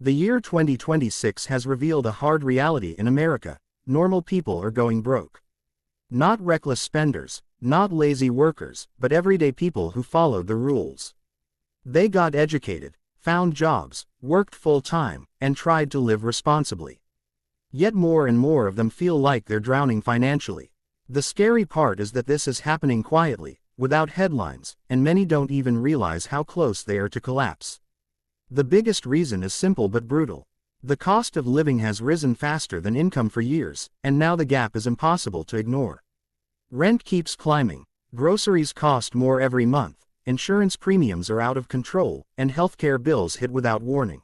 The year 2026 has revealed a hard reality in America. Normal people are going broke. Not reckless spenders, not lazy workers, but everyday people who followed the rules. They got educated, found jobs, worked full-time, and tried to live responsibly. Yet more and more of them feel like they're drowning financially. The scary part is that this is happening quietly, without headlines, and many don't even realize how close they are to collapse. The biggest reason is simple but brutal. The cost of living has risen faster than income for years, and now the gap is impossible to ignore. Rent keeps climbing, groceries cost more every month, insurance premiums are out of control, and healthcare bills hit without warning.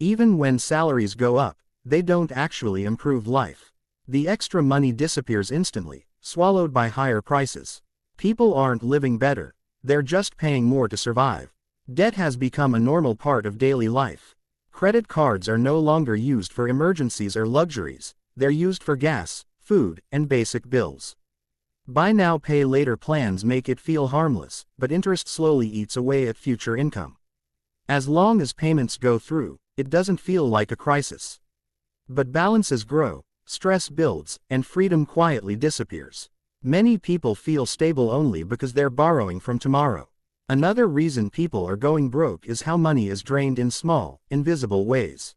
Even when salaries go up, they don't actually improve life. The extra money disappears instantly, swallowed by higher prices. People aren't living better, they're just paying more to survive. Debt has become a normal part of daily life. Credit cards are no longer used for emergencies or luxuries, they're used for gas, food, and basic bills. Buy now pay later plans make it feel harmless, but interest slowly eats away at future income. As long as payments go through, it doesn't feel like a crisis. But balances grow, stress builds, and freedom quietly disappears. Many people feel stable only because they're borrowing from tomorrow. Another reason people are going broke is how money is drained in small, invisible ways.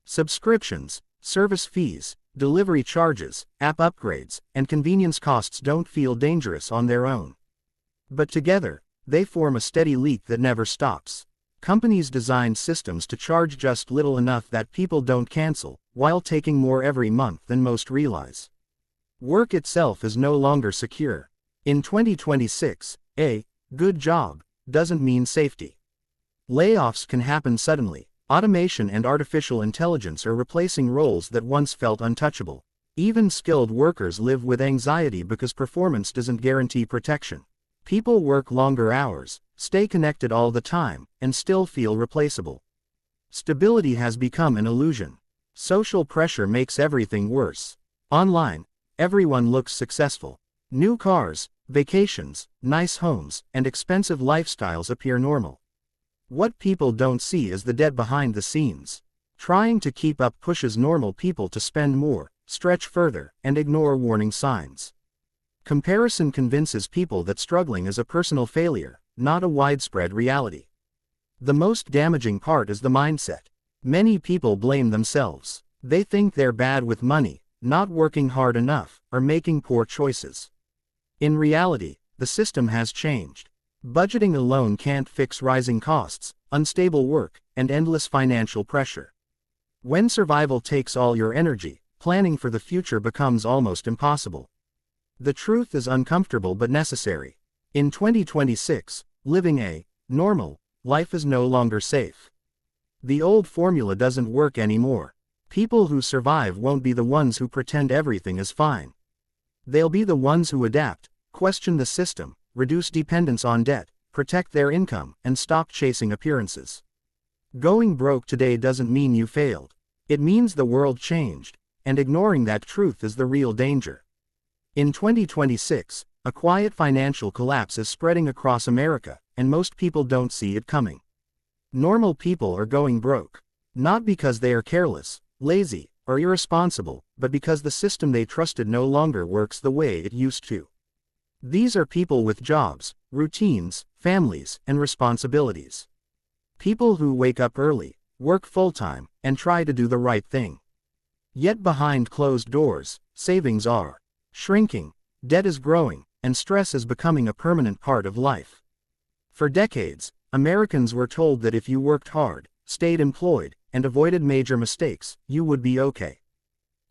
Subscriptions, service fees, delivery charges, app upgrades, and convenience costs don't feel dangerous on their own. But together, they form a steady leak that never stops. Companies design systems to charge just little enough that people don't cancel, while taking more every month than most realize. Work itself is no longer secure. In 2026, a good job doesn't mean safety. Layoffs can happen suddenly. Automation and artificial intelligence are replacing roles that once felt untouchable. Even skilled workers live with anxiety because performance doesn't guarantee protection. People work longer hours, stay connected all the time, and still feel replaceable. Stability has become an illusion. Social pressure makes everything worse. Online, everyone looks successful. New cars, vacations, nice homes, and expensive lifestyles appear normal. What people don't see is the debt behind the scenes. Trying to keep up pushes normal people to spend more, stretch further, and ignore warning signs. Comparison convinces people that struggling is a personal failure, not a widespread reality. The most damaging part is the mindset. Many people blame themselves. They think they're bad with money, not working hard enough, or making poor choices. In reality, the system has changed. Budgeting alone can't fix rising costs, unstable work, and endless financial pressure. When survival takes all your energy, planning for the future becomes almost impossible. The truth is uncomfortable but necessary. In 2026, living a normal life is no longer safe. The old formula doesn't work anymore. People who survive won't be the ones who pretend everything is fine. They'll be the ones who adapt, question the system, reduce dependence on debt, protect their income, and stop chasing appearances. Going broke today doesn't mean you failed. It means the world changed, and ignoring that truth is the real danger. In 2026, a quiet financial collapse is spreading across America, and most people don't see it coming. Normal people are going broke. Not because they are careless, lazy, or irresponsible, but because the system they trusted no longer works the way it used to. These are people with jobs, routines, families, and responsibilities. People who wake up early, work full-time, and try to do the right thing. Yet behind closed doors, savings are shrinking, debt is growing, and stress is becoming a permanent part of life. For decades, Americans were told that if you worked hard, stayed employed, and avoided major mistakes, you would be okay.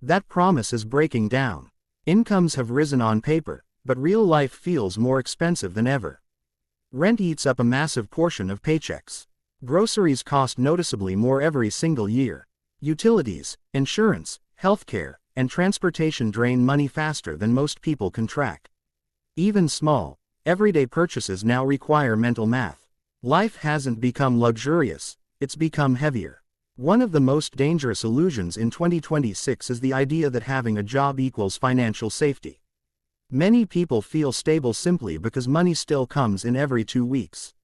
That promise is breaking down. Incomes have risen on paper, but real life feels more expensive than ever. Rent eats up a massive portion of paychecks. Groceries cost noticeably more every single year. Utilities, insurance, healthcare, and transportation drain money faster than most people can track. Even small, everyday purchases now require mental math. Life hasn't become luxurious, it's become heavier. One of the most dangerous illusions in 2026 is the idea that having a job equals financial safety. Many people feel stable simply because money still comes in every 2 weeks.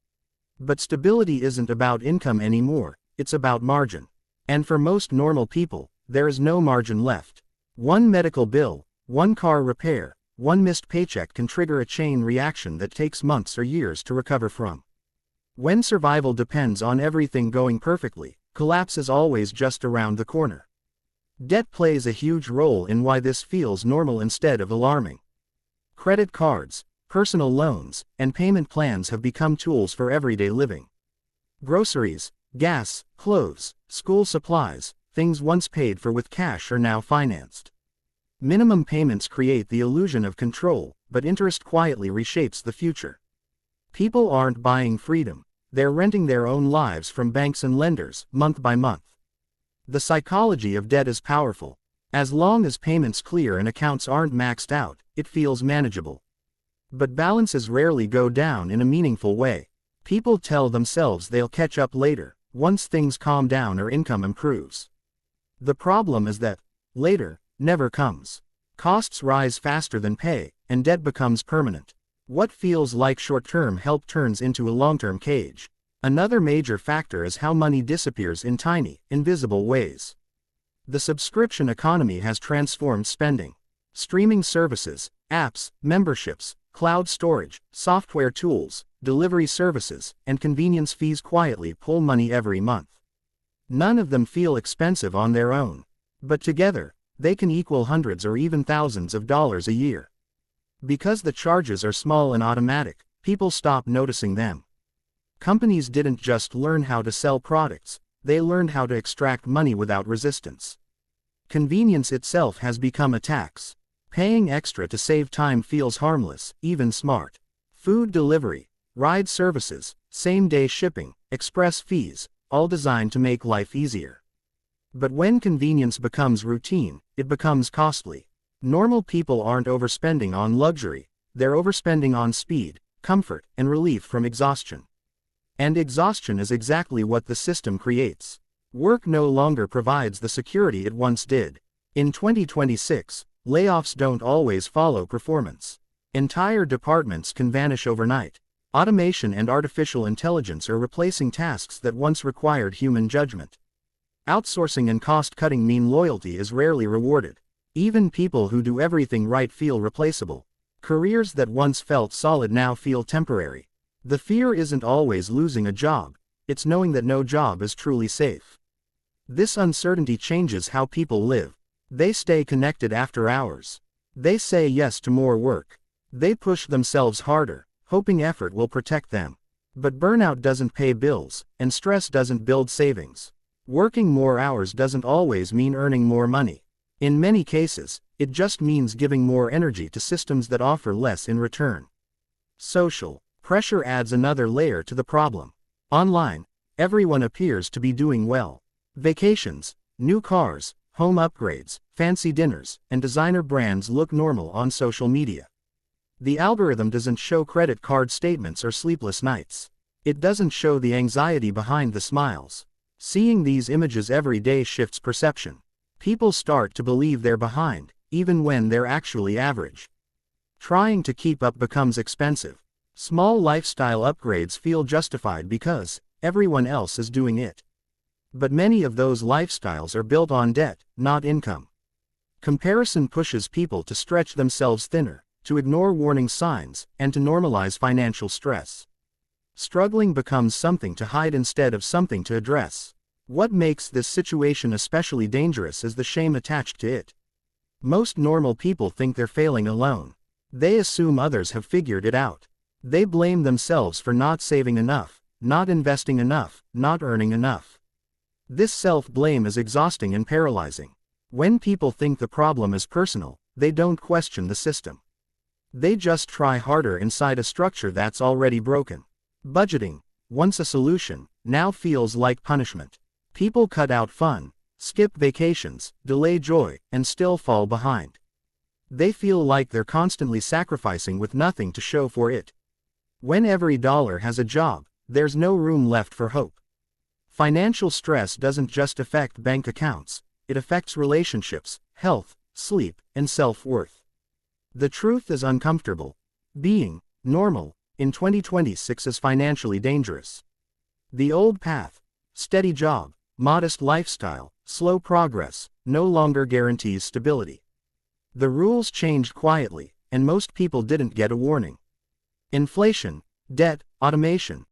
But stability isn't about income anymore, it's about margin. And for most normal people, there is no margin left. One medical bill, one car repair, one missed paycheck can trigger a chain reaction that takes months or years to recover from. When survival depends on everything going perfectly, collapse is always just around the corner. Debt plays a huge role in why this feels normal instead of alarming. Credit cards, personal loans, and payment plans have become tools for everyday living. Groceries, gas, clothes, school supplies, things once paid for with cash are now financed. Minimum payments create the illusion of control, but interest quietly reshapes the future. People aren't buying freedom, they're renting their own lives from banks and lenders, month by month. The psychology of debt is powerful. As long as payments clear and accounts aren't maxed out, it feels manageable. But balances rarely go down in a meaningful way. People tell themselves they'll catch up later, once things calm down or income improves. The problem is that later never comes. Costs rise faster than pay, and debt becomes permanent. What feels like short-term help turns into a long-term cage. Another major factor is how money disappears in tiny, invisible ways. The subscription economy has transformed spending. Streaming services, apps, memberships, cloud storage, software tools, delivery services, and convenience fees quietly pull money every month. None of them feel expensive on their own, but together, they can equal hundreds or even thousands of dollars a year. Because the charges are small and automatic, people stop noticing them. Companies didn't just learn how to sell products, they learned how to extract money without resistance. Convenience itself has become a tax. Paying extra to save time feels harmless, even smart. Food delivery, ride services, same-day shipping, express fees, all designed to make life easier. But when convenience becomes routine, it becomes costly. Normal people aren't overspending on luxury, they're overspending on speed, comfort, and relief from exhaustion. And exhaustion is exactly what the system creates. Work no longer provides the security it once did. In 2026, layoffs don't always follow performance. Entire departments can vanish overnight. Automation and artificial intelligence are replacing tasks that once required human judgment. Outsourcing and cost-cutting mean loyalty is rarely rewarded. Even people who do everything right feel replaceable. Careers that once felt solid now feel temporary. The fear isn't always losing a job, it's knowing that no job is truly safe. This uncertainty changes how people live. They stay connected after hours. They say yes to more work. They push themselves harder, hoping effort will protect them. But burnout doesn't pay bills, and stress doesn't build savings. Working more hours doesn't always mean earning more money. In many cases, it just means giving more energy to systems that offer less in return. Social pressure adds another layer to the problem. Online, everyone appears to be doing well. Vacations, new cars, home upgrades, fancy dinners, and designer brands look normal on social media. The algorithm doesn't show credit card statements or sleepless nights. It doesn't show the anxiety behind the smiles. Seeing these images every day shifts perception. People start to believe they're behind, even when they're actually average. Trying to keep up becomes expensive. Small lifestyle upgrades feel justified because everyone else is doing it. But many of those lifestyles are built on debt, not income. Comparison pushes people to stretch themselves thinner, to ignore warning signs, and to normalize financial stress. Struggling becomes something to hide instead of something to address. What makes this situation especially dangerous is the shame attached to it. Most normal people think they're failing alone. They assume others have figured it out. They blame themselves for not saving enough, not investing enough, not earning enough. This self-blame is exhausting and paralyzing. When people think the problem is personal, they don't question the system. They just try harder inside a structure that's already broken. Budgeting, once a solution, now feels like punishment. People cut out fun, skip vacations, delay joy, and still fall behind. They feel like they're constantly sacrificing with nothing to show for it. When every dollar has a job, there's no room left for hope. Financial stress doesn't just affect bank accounts, it affects relationships, health, sleep, and self-worth. The truth is uncomfortable. Being normal in 2026 is financially dangerous. The old path, steady job, modest lifestyle, slow progress, no longer guarantees stability. The rules changed quietly, and most people didn't get a warning. Inflation, debt, automation,